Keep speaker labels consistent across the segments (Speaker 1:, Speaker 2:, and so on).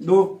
Speaker 1: 2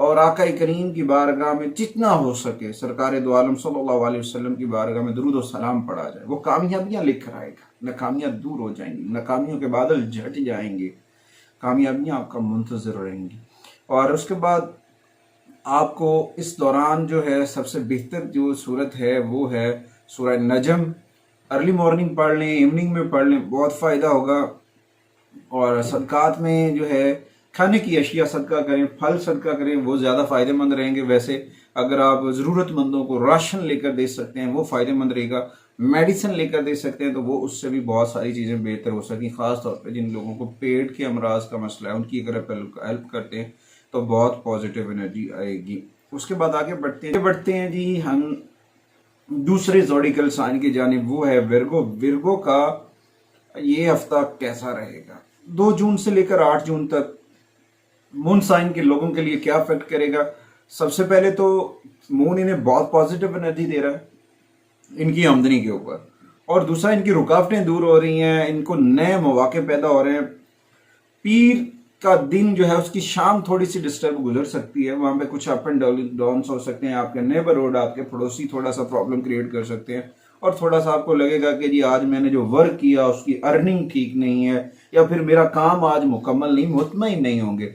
Speaker 1: اور آقا کریم کی بارگاہ میں جتنا ہو سکے سرکار دو عالم صلی اللہ علیہ وسلم کی بارگاہ میں درود و سلام پڑھا جائے، وہ کامیابیاں لے کر آئے گا، ناکامیاں دور ہو جائیں گی، ناکامیوں کے بادل جھٹ جائیں گے، کامیابیاں آپ کا منتظر رہیں گی۔ اور اس کے بعد آپ کو اس دوران جو ہے سب سے بہتر جو صورت ہے وہ ہے سورہ نجم۔ ارلی مارننگ پڑھ لیں، ایوننگ میں پڑھ لیں، بہت فائدہ ہوگا۔ اور صدقات میں جو ہے کھانے کی اشیاء صدقہ کریں، پھل صدقہ کریں، وہ زیادہ فائدہ مند رہیں گے۔ ویسے اگر آپ ضرورت مندوں کو راشن لے کر دے سکتے ہیں وہ فائدہ مند رہے گا، میڈیسن لے کر دے سکتے ہیں تو وہ اس سے بھی بہت ساری چیزیں بہتر ہو سکیں، خاص طور پہ جن لوگوں کو پیٹ کے امراض کا مسئلہ ہے ان کی اگر ہیلپ کرتے ہیں تو بہت پازیٹیو انرجی آئے گی۔ اس کے بعد آگے بڑھتے ہیں جی ہم دوسرے زوڈیکل سائن کی جانب، وہ ہے ورگو۔ ورگو کا یہ ہفتہ کیسا رہے گا؟ 2 جون سے لے کر 8 جون تک مون سائن کے لوگوں کے لیے کیا افیکٹ کرے گا؟ سب سے پہلے تو مون انہیں بہت پازیٹیو انرجی دے رہا ہے ان کی آمدنی کے اوپر، اور دوسرا ان کی رکاوٹیں دور ہو رہی ہیں، ان کو نئے مواقع پیدا ہو رہے ہیں۔ پیر کا دن جو ہے اس کی شام تھوڑی سی ڈسٹرب گزر سکتی ہے، وہاں پہ کچھ اپ اینڈ ڈاؤنس ہو سکتے ہیں، آپ کے نیبرہڈ، آپ کے پڑوسی تھوڑا سا پرابلم کریٹ کر سکتے ہیں، اور تھوڑا سا آپ کو لگے گا کہ جی آج میں نے جو ورک کیا اس کی ارننگ ٹھیک نہیں ہے، یا پھر میرا کام آج مکمل نہیں، مطمئن نہیں ہوں گے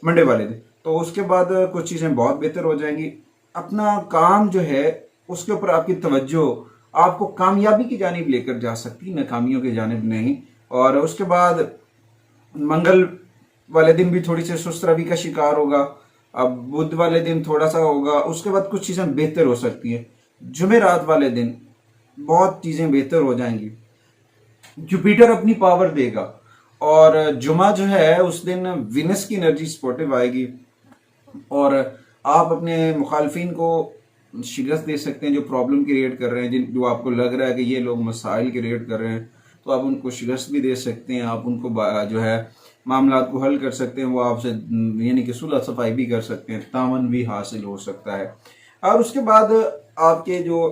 Speaker 1: منڈے والے دن۔ تو اس کے بعد کچھ چیزیں بہت بہتر ہو جائیں گی۔ اپنا کام جو ہے اس کے اوپر آپ کی توجہ آپ کو کامیابی کی جانب لے کر جا سکتی، ناکامیوں کی جانب نہیں۔ اور اس کے بعد منگل والے دن بھی تھوڑی سی سست روی کا شکار ہوگا، اب بدھ والے دن تھوڑا سا ہوگا، اس کے بعد کچھ چیزیں بہتر ہو سکتی ہیں۔ جمعرات والے دن بہت چیزیں بہتر ہو جائیں گی، جوپیٹر اپنی پاور دے گا، اور جمعہ جو ہے اس دن وینس کی انرجی سپورٹیو آئے گی، اور آپ اپنے مخالفین کو شکست دے سکتے ہیں جو پرابلم کریٹ کر رہے ہیں، جو آپ کو لگ رہا ہے کہ یہ لوگ مسائل کریٹ کر رہے ہیں، تو آپ ان کو شکست بھی دے سکتے ہیں، آپ ان کو جو ہے معاملات کو حل کر سکتے ہیں، وہ آپ سے یعنی کہ صلح صفائی بھی کر سکتے ہیں، تعاون بھی حاصل ہو سکتا ہے۔ اور اس کے بعد آپ کے جو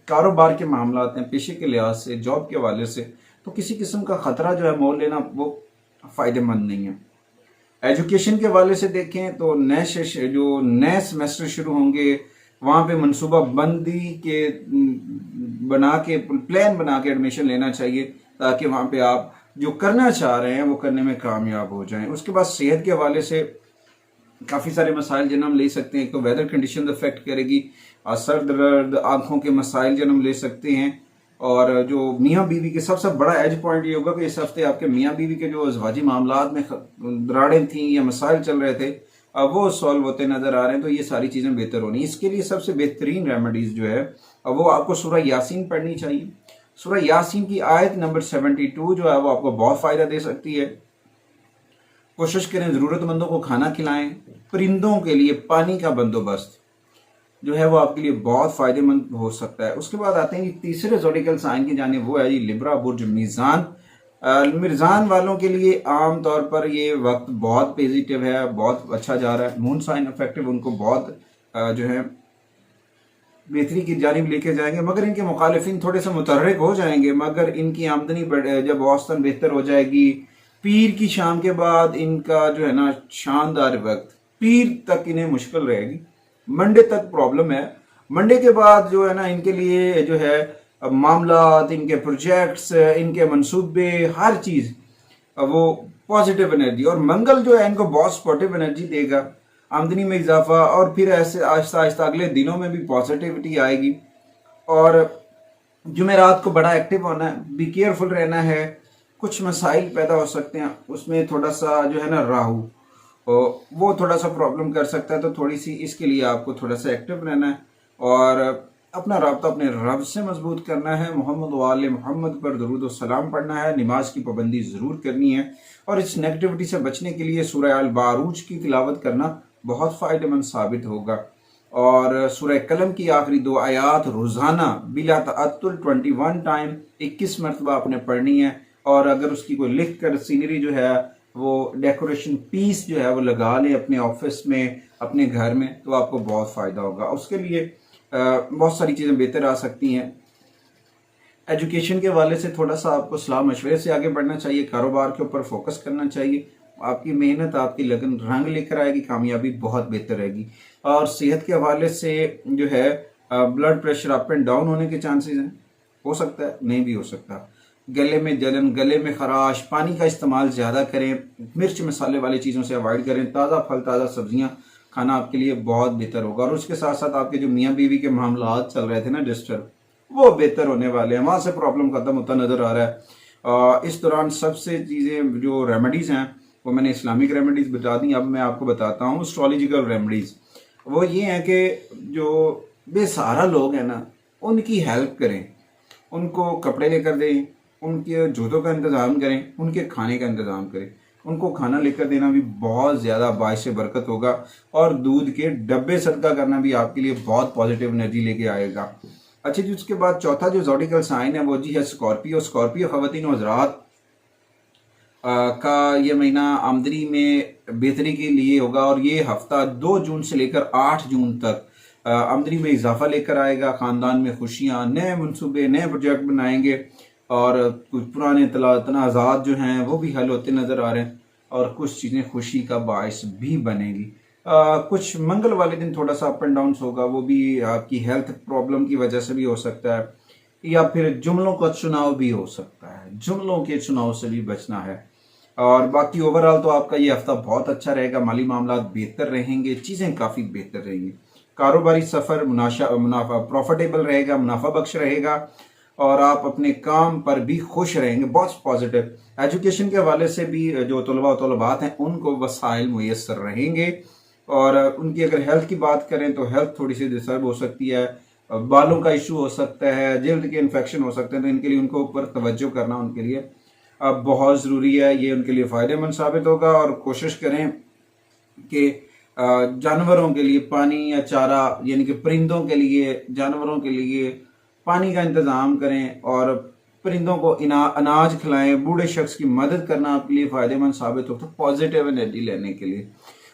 Speaker 1: کاروبار کے معاملات ہیں، پیشے کے لحاظ سے، جاب کے حوالے سے، تو کسی قسم کا خطرہ جو ہے مول لینا وہ فائدہ مند نہیں ہے۔ ایجوکیشن کے حوالے سے دیکھیں تو نئے سیمسٹر شروع ہوں گے، وہاں پہ منصوبہ بندی کے پلان بنا کے ایڈمیشن لینا چاہیے، تاکہ وہاں پہ آپ جو کرنا چاہ رہے ہیں وہ کرنے میں کامیاب ہو جائیں۔ اس کے بعد صحت کے حوالے سے کافی سارے مسائل جنم لے سکتے ہیں، تو ویدر کنڈیشن افیکٹ کرے گی، سر درد، آنکھوں کے مسائل جنم لے سکتے ہیں۔ اور جو میاں بیوی کے سب سے بڑا ایج پوائنٹ یہ ہوگا کہ اس ہفتے آپ کے میاں بیوی کے جو ازواجی معاملات میں دراڑیں تھیں یا مسائل چل رہے تھے، اب وہ سالو ہوتے نظر آ رہے ہیں، تو یہ ساری چیزیں بہتر ہونی۔ اس کے لیے سب سے بہترین ریمیڈیز جو ہے وہ آپ کو سورہ یاسین پڑھنی چاہیے۔ سورہ یاسین کی آیت نمبر 72 جو ہے وہ آپ کو بہت فائدہ دے سکتی ہے۔ کوشش کریں ضرورت مندوں کو کھانا کھلائیں، پرندوں کے لیے پانی کا بندوبست جو ہے وہ آپ کے لیے بہت فائدہ مند ہو سکتا ہے۔ اس کے بعد آتے ہیں کہ تیسرے زوڈیکل سائن کی جانب، وہ ہے جی لبرا برج میزان۔ میزان والوں کے لیے عام طور پر یہ وقت بہت پازیٹیو ہے، بہت اچھا جا رہا ہے، مون سائن افیکٹو ان کو بہت جو ہے بہتری کی جانب لے کے جائیں گے، مگر ان کے مخالفین تھوڑے سے متحرک ہو جائیں گے، مگر ان کی آمدنی جب اوسطاً بہتر ہو جائے گی، پیر کی شام کے بعد ان کا جو ہے نا شاندار وقت، پیر تک انہیں مشکل رہے گی، منڈے تک پرابلم ہے، منڈے کے بعد جو ہے نا ان کے لیے جو ہے معاملات، ان کے پروجیکٹس، ان کے منصوبے، ہر چیز وہ پازیٹیو انرجی، اور منگل جو ہے ان کو بہت سپورٹیو انرجی دے گا، آمدنی میں اضافہ، اور پھر ایسے آہستہ آہستہ اگلے دنوں میں بھی پازیٹیوٹی آئے گی۔ اور جمعرات کو بڑا ایکٹیو ہونا ہے، بی کیئرفل رہنا ہے، کچھ مسائل پیدا ہو سکتے ہیں، اس میں تھوڑا سا جو ہے نا راہو وہ تھوڑا سا پرابلم کر سکتا ہے، تو تھوڑی سی اس کے لیے آپ کو تھوڑا سا ایکٹیو رہنا ہے، اور اپنا رابطہ اپنے رب سے مضبوط کرنا ہے، محمد و آل محمد پر درود و سلام پڑھنا ہے، نماز کی پابندی ضرور کرنی ہے، اور اس نیگیٹیوٹی سے بچنے کے لیے سورہ الباروج کی تلاوت کرنا بہت فائدہ مند ثابت ہوگا، اور سورہ قلم کی آخری 2 آیات روزانہ بلا تعطل 21 ٹائم 21 مرتبہ آپ نے پڑھنی ہے، اور اگر اس کی کوئی لکھ کر سینری جو ہے وہ ڈیکوریشن پیس جو ہے وہ لگا لیں اپنے آفس میں، اپنے گھر میں، تو آپ کو بہت فائدہ ہوگا۔ اس کے لیے بہت ساری چیزیں بہتر آ سکتی ہیں۔ ایجوکیشن کے حوالے سے تھوڑا سا آپ کو صلاح مشورے سے آگے بڑھنا چاہیے، کاروبار کے اوپر فوکس کرنا چاہیے، آپ کی محنت آپ کی لگن رنگ لے کر آئے گی، کامیابی بہت بہتر رہے گی۔ اور صحت کے حوالے سے جو ہے blood pressure up and down ہونے کے چانسز ہیں، ہو سکتا ہے، نہیں بھی ہو سکتا۔ گلے میں جلن، گلے میں خراش، پانی کا استعمال زیادہ کریں، مرچ مسالے والی چیزوں سے اوائڈ کریں، تازہ پھل تازہ سبزیاں کھانا آپ کے لیے بہت بہتر ہوگا۔ اور اس کے ساتھ ساتھ آپ کے جو میاں بیوی کے معاملات چل رہے تھے نا ڈسٹرب، وہ بہتر ہونے والے ہیں، وہاں سے پرابلم ختم ہوتا نظر آ رہا ہے۔ اس دوران سب سے چیزیں جو ریمیڈیز ہیں وہ میں نے اسلامک ریمیڈیز بتا دیں، اب میں آپ کو بتاتا ہوں اسٹرالوجیکل ریمیڈیز۔ وہ یہ ہیں کہ جو بے سہارا لوگ ہیں نا ان کی ہیلپ کریں، ان کو کپڑے لے کر دیں، ان کے جوتوں کا انتظام کریں، ان کے کھانے کا انتظام کریں، ان کو کھانا لے کر دینا بھی بہت زیادہ باعث برکت ہوگا، اور دودھ کے ڈبے صدقہ کرنا بھی آپ کے لیے بہت پازیٹیو انرجی لے کے آئے گا۔ اچھا جی، اس کے بعد چوتھا جو زوڈیکل سائن ہے وہ جی ہے اسکارپیو۔ اسکارپیو خواتین و حضرات کا یہ مہینہ آمدنی میں بہتری کے لیے ہوگا، اور یہ ہفتہ 2 جون سے لے کر 8 جون تک آمدنی میں اضافہ لے کر آئے گا۔ خاندان میں خوشیاں، نئے منصوبے، نئے پروجیکٹ بنائیں گے، اور کچھ پرانے تنازعات جو ہیں وہ بھی حل ہوتے نظر آ رہے ہیں، اور کچھ چیزیں خوشی کا باعث بھی بنے گی۔ کچھ منگل والے دن تھوڑا سا اپ اینڈ ڈاؤنس ہوگا، وہ بھی آپ کی ہیلتھ پرابلم کی وجہ سے بھی ہو سکتا ہے، یا پھر جملوں کا چناؤ بھی ہو سکتا ہے، جملوں کے چناؤ سے بھی بچنا ہے۔ اور باقی اوورآل تو آپ کا یہ ہفتہ بہت اچھا رہے گا، مالی معاملات بہتر رہیں گے، چیزیں کافی بہتر رہیں گی۔ کاروباری سفر منافع پروفیٹیبل رہے گا، منافع بخش رہے گا، اور آپ اپنے کام پر بھی خوش رہیں گے، بہت پازیٹیو۔ ایجوکیشن کے حوالے سے بھی جو طلباء و طالبات ہیں ان کو وسائل میسر رہیں گے، اور ان کی اگر ہیلتھ کی بات کریں تو ہیلتھ تھوڑی سی ڈسٹرب ہو سکتی ہے، بالوں کا ایشو ہو سکتا ہے، جلد کے انفیکشن ہو سکتے ہیں، تو ان کے لیے ان کو اوپر توجہ کرنا ان کے لیے اب بہت ضروری ہے، یہ ان کے لیے فائدہ مند ثابت ہوگا۔ اور کوشش کریں کہ جانوروں کے لیے پانی یا چارہ، یعنی کہ پرندوں کے لیے، جانوروں کے لیے پانی کا انتظام کریں، اور پرندوں کو اناج کھلائیں۔ بوڑھے شخص کی مدد کرنا آپ کے لیے فائدہ مند ثابت ہوتا ہے پازیٹیو انرجی لینے کے لیے۔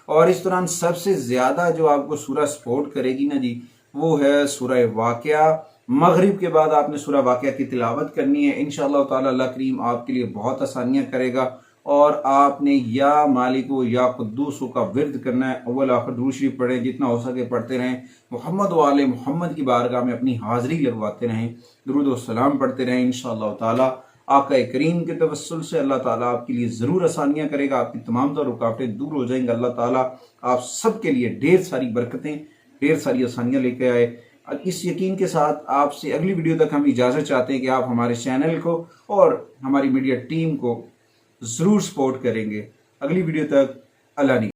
Speaker 1: اور اس دوران سب سے زیادہ جو آپ کو سورہ سپورٹ کرے گی نا جی، وہ ہے سورہ واقعہ۔ مغرب کے بعد آپ نے سورہ واقعہ کی تلاوت کرنی ہے، انشاءاللہ تعالی اللہ کریم آپ کے لیے بہت آسانیاں کرے گا، اور آپ نے یا مالکو یا قدوسو کا ورد کرنا ہے، اول آخر درود شریف پڑھیں، جتنا ہو سکے پڑھتے رہیں، محمد و آل محمد کی بارگاہ میں اپنی حاضری لگواتے رہیں، درود و سلام پڑھتے رہیں، انشاءاللہ تعالی آقا کریم کے توسل سے اللہ تعالیٰ آپ کے لیے ضرور آسانیاں کرے گا، آپ کی تمام تر رکاوٹیں دور ہو جائیں گے۔ اللہ تعالیٰ آپ سب کے لیے ڈھیر ساری برکتیں، ڈھیر ساری آسانیاں لے کے آئے۔ اس یقین کے ساتھ آپ سے اگلی ویڈیو تک ہم اجازت چاہتے ہیں کہ آپ ہمارے چینل کو اور ہماری میڈیا ٹیم کو ضرور سپورٹ کریں گے۔ اگلی ویڈیو تک اللہ نگہبان۔